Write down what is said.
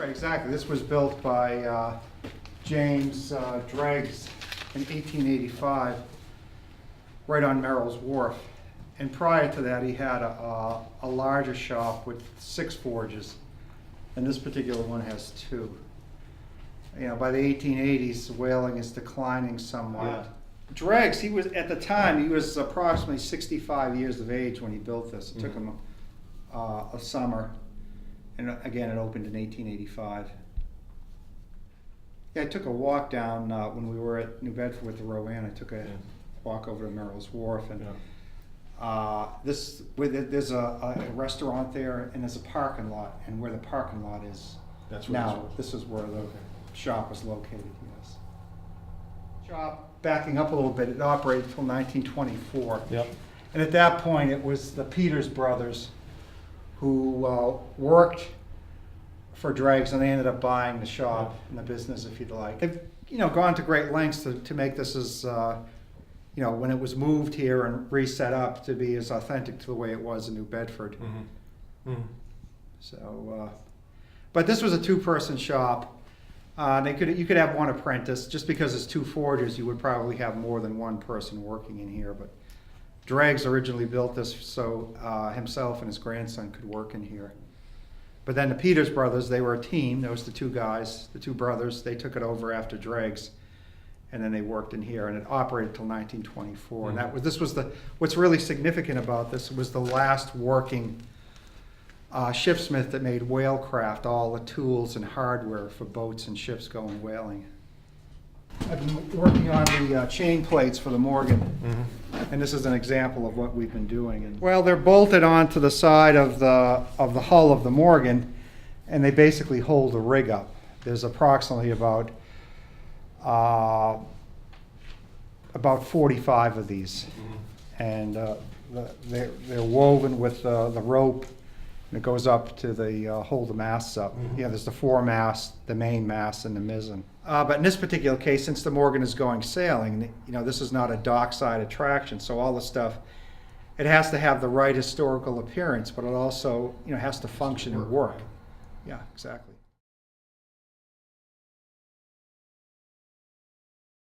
Right, exactly. This was built by James Dreggs in 1885, right on Merrill's Wharf. And prior to that, he had a larger shop with 6 forges, and this particular one has 2. You know, by the 1880s, whaling is declining somewhat. Yeah. Dreggs, he was, at the time, he was approximately 65 years of age when he built this. It took him a summer, and again, it opened in 1885. Yeah, I took a walk down when we were at New Bedford with the Rowan. I took a walk over to Merrill's Wharf, and there's a restaurant there, and there's a parking lot, and where the parking lot is That's where now, this is where the shop was located. Yes. Shop, backing up a little bit, it operated until 1924. Yep. And at that point, it was the Peters brothers who worked for Dreggs, and they ended up buying the shop and the business, if you'd like. They've, you know, gone to great lengths to make this as, you know, when it was moved here and reset up, to be as authentic to the way it was in New Bedford. So, but this was a 2-person shop. You could have one apprentice. Just because it's 2 forgers, you would probably have more than 1 person working in here. But Dreggs originally built this so himself and his grandson could work in here. But then the Peters brothers, they were a team. There was the 2 guys, the 2 brothers. They took it over after Dreggs, and then they worked in here, and it operated till 1924. And this was what's really significant about this was the last working shipsmith that made whalecraft, all the tools and hardware for boats and ships going whaling. I've been working on the chain plates for the Morgan, and this is an example of what we've been doing. And, well, they're bolted onto the side of the hull of the Morgan, and they basically hold the rig up. There's approximately about 45 of these, and they're woven with the rope. And it goes up to hold the masts up. Yeah, there's the foremast, the main mast, and the mizzen. But in this particular case, since the Morgan is going sailing, you know, this is not a dockside attraction, so all the stuff, it has to have the right historical appearance, but it also, you know, has to function and work. Yeah, exactly.